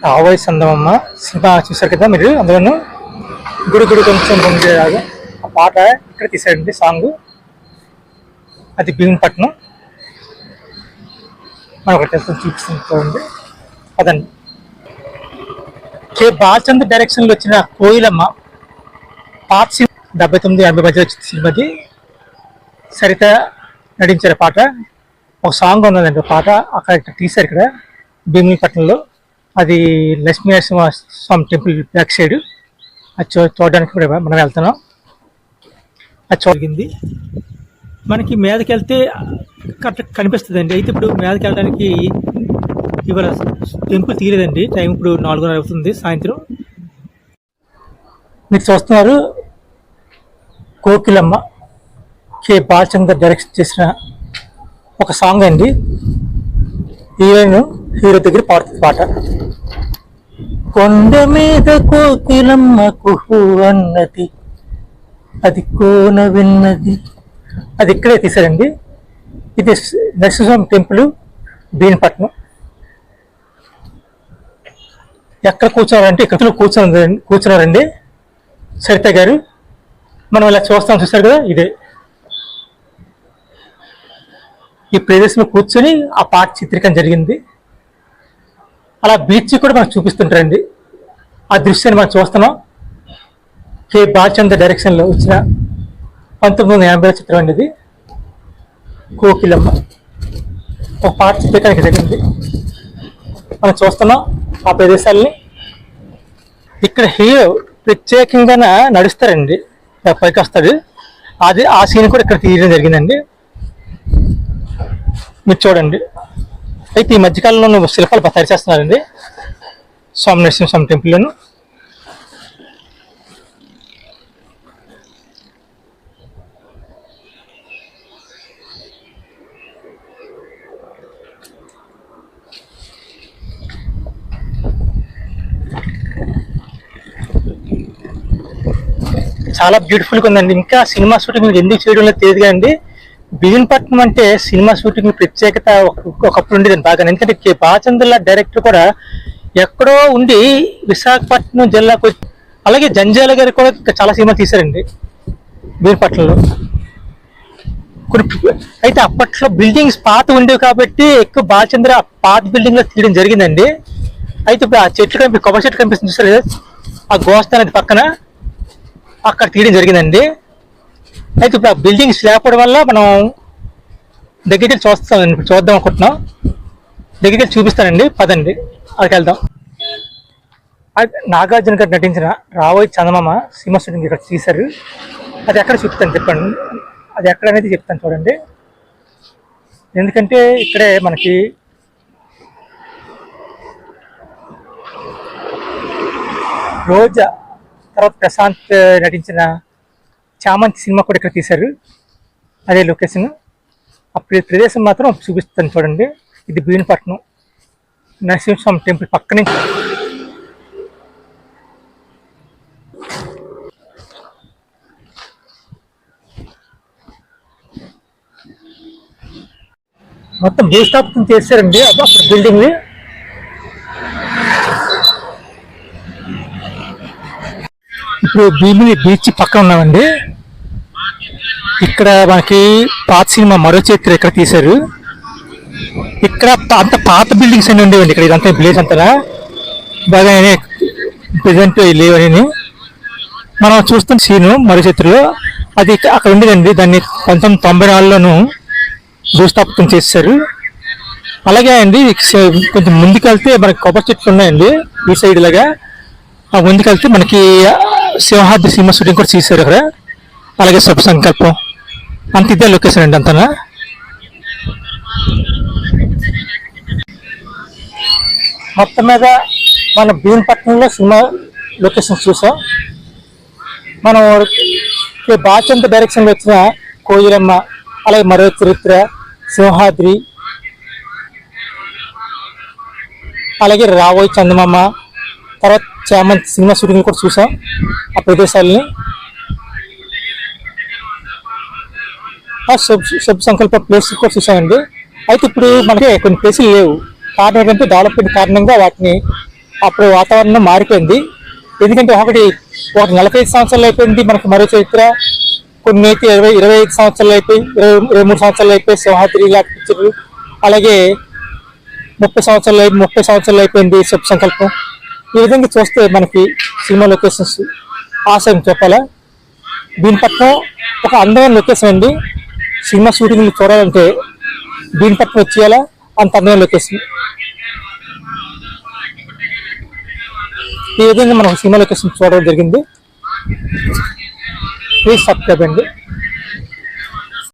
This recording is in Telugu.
రావోయి చందమామ సినిమా చూసారు కదా మీరు. అందులోనూ గుడి గుడి కొంచెం ఉండేలాగా ఆ పాట ఇక్కడ తీసారండి సాంగ్. అది భీమునిపట్నం. మనం ఒకటి చూపిస్తుంది అదండి. కే బాలచంద్ర డైరెక్షన్ లో వచ్చిన కోయిలమ్మ పాత సినిమా 79-80 మధ్య వచ్చిన సినిమాది. సరిత నటించారు పాట. ఒక సాంగ్ ఉన్నదండి పాట అక్కడ తీశారు ఇక్కడ భీమునిపట్నంలో. అది లక్ష్మీ నరసింహ స్వామి టెంపుల్ బ్యాక్ సైడ్. అది చూడడానికి కూడా మనం వెళ్తున్నాం. అది జరిగింది. మనకి మీదకి వెళ్తే కరెక్ట్ కనిపిస్తుంది అండి. అయితే ఇప్పుడు మీదకి వెళ్ళడానికి ఇవాళ టెంపుల్ తీయలేదండి. టైం ఇప్పుడు 4:30 అవుతుంది సాయంత్రం. మీరు చూస్తున్నారు కోకిలమ్మ కే బాలచంద్ర డైరెక్షన్ చేసిన ఒక సాంగ్ అండి. హీరోయిన్ హీరో దగ్గర పాడుతుంది పాట. కొండ మీద కోకిలమ్మ కుహు అన్నది, అది కోన విన్నది. అది ఇక్కడే తీశారండి. ఇది నరసింహస్వామి టెంపుల్ భీమునిపట్నం. ఎక్కడ కూర్చున్నారంటే ఇక్కడ కూర్చున్నారండి సరిత గారు. మనం ఇలా చూస్తాం, చూస్తారు కదా, ఇదే ఈ ప్రదేశంలో కూర్చొని ఆ పాట చిత్రీకరణ జరిగింది. అలా బీచ్ కూడా మనకు చూపిస్తుంటారండి. ఆ దృశ్యాన్ని మనం చూస్తున్నాం. కే బాలచంద్ర డైరెక్షన్లో వచ్చిన 1980 చిత్రం అండి ఇది. కోకిలమ్మ ఒక పాట చిత్రీకరణ జరిగింది. మనం చూస్తున్నాం ఆ ప్రదేశాలని. ఇక్కడ హీరో ప్రత్యేకంగా నడుస్తారండి, పైకి వస్తాడు. అది ఆ సీన్ కూడా ఇక్కడ తీయడం జరిగిందండి. మీరు చూడండి. అయితే ఈ మధ్యకాలంలో శిల్పాలు తయారు చేస్తున్నారండి స్వామి నరసింహస్వామి టెంపుల్లోను. చాలా బ్యూటిఫుల్గా ఉందండి. ఇంకా సినిమా షూటింగ్ ఎందుకు చేయడం లేదు తెలియదు కదండి. భీమునిపట్నం అంటే సినిమా షూటింగ్ ప్రత్యేకత ఒకప్పుడు ఉండేదండి బాగా. ఎందుకంటే కే బాలచంద్ర డైరెక్టర్ కూడా ఎక్కడో ఉండి విశాఖపట్నం జిల్లాకు, అలాగే జంజాల గారు కూడా చాలా సినిమా తీశారండి భీమునిపట్నంలో. అయితే అప్పట్లో బిల్డింగ్స్ పాత ఉండేవి కాబట్టి ఎక్కువ బాలచంద్ర పాత బిల్డింగ్ లో తీయడం జరిగిందండి. అయితే ఇప్పుడు ఆ చెట్లు కొబ్బరి చెట్లు కనిపిస్తుంది చూసారు, ఆ గోస్తా నది పక్కన అక్కడ తీయడం జరిగిందండి. అయితే ఇప్పుడు ఆ బిల్డింగ్స్ లేకపోవడం వల్ల మనం దగ్గరికి చూద్దాం అనుకుంటున్నాం. దగ్గరికి చూపిస్తానండి, పదండి అక్కడికి వెళ్దాం. నాగార్జున గారు నటించిన రావోయి చందమామ సినిమా షూటింగ్ ఇక్కడ తీశారు. అది ఎక్కడ చూపుతాను చెప్పండి, అది ఎక్కడ అనేది చెప్తాను చూడండి. ఎందుకంటే ఇక్కడే మనకి రోజా తర్వాత ప్రశాంత్ నటించిన చామంతి సినిమా కూడా ఇక్కడ తీశారు. అదే లొకేషన్. ఆ ప్రదేశం మాత్రం చూపిస్తాను చూడండి. ఇది భీమునిపట్నం నరసింహస్వామి టెంపుల్ పక్క నుంచి. మొత్తం భూస్థాపితం చేశారండి అప్పుడు బిల్డింగ్. ఇప్పుడు భీమిని బీచ్ పక్కన ఉన్నామండి. ఇక్కడ మనకి పాత సినిమా మరో చరిత్ర ఇక్కడ తీశారు. ఇక్కడ అంత పాత బిల్డింగ్స్ అన్నీ ఉండేవండి ఇక్కడ. ఇదంతా ప్లేస్ అంతా బాగా ప్రజెంట్ లేవని మనం చూస్తున్న సీను మరో చరిత్రలో అది అక్కడ ఉండేదండి. దాన్ని 1994లోనూ భూస్థాపితం చేశారు. అలాగే అండి కొంచెం ముందుకెళ్తే మనకి కొబ్బరి చెట్లు ఉన్నాయండి ఈ సైడ్ లాగా. ఆ ముందుకెళ్తే మనకి సింహాద్రి సినిమా షూటింగ్ కూడా చేశారు అక్కడ. అలాగే శుభ సంకల్పం అంత ఇదే లొకేషన్ అండి అంతనా. మొత్తం మీద మన భీమునిపట్నంలో సినిమా లొకేషన్ చూసాం. మనం బాలచంద్ర డైరెక్షన్లో వచ్చిన కోయిలమ్మ, అలాగే మరో చరిత్ర, సింహాద్రి, అలాగే రావోయి చందమామ, తర్వాత చామంతి సినిమా షూటింగ్ కూడా చూసాం ఆ ప్రదేశాలని. శుభ సంకల్ప ప్లేస్ కూడా చూసామండి. అయితే ఇప్పుడు మనకి కొన్ని ప్లేసులు లేవు. కారణం ఏంటంటే డెవలప్మెంట్ కారణంగా వాటిని అప్పుడు వాతావరణం మారిపోయింది. ఎందుకంటే ఒక 45 సంవత్సరాలు అయిపోయింది మనకి మరో చరిత్ర, కొన్ని అయితే 25 సంవత్సరాలు అయిపోయి, 23 సంవత్సరాలు అయిపోయి సింహాద్రి లాంటి పిక్చర్లు, అలాగే 30 సంవత్సరాలు అయిపోయింది శుభ సంకల్పం. ఈ విధంగా చూస్తే మనకి సినిమా లొకేషన్స్ ఆశయం చెప్పాలా. దీనిపట్నం ఒక అందమైన లొకేషన్ అండి. సినిమా షూటింగ్లు చూడాలంటే దీనిపట్నం వచ్చేయాలా, అంత అందమైన లొకేషన్. ఈ విధంగా మనం సినిమా లొకేషన్ చూడడం జరిగింది. ప్లీజ్ సబ్స్క్రైబ్ అండి.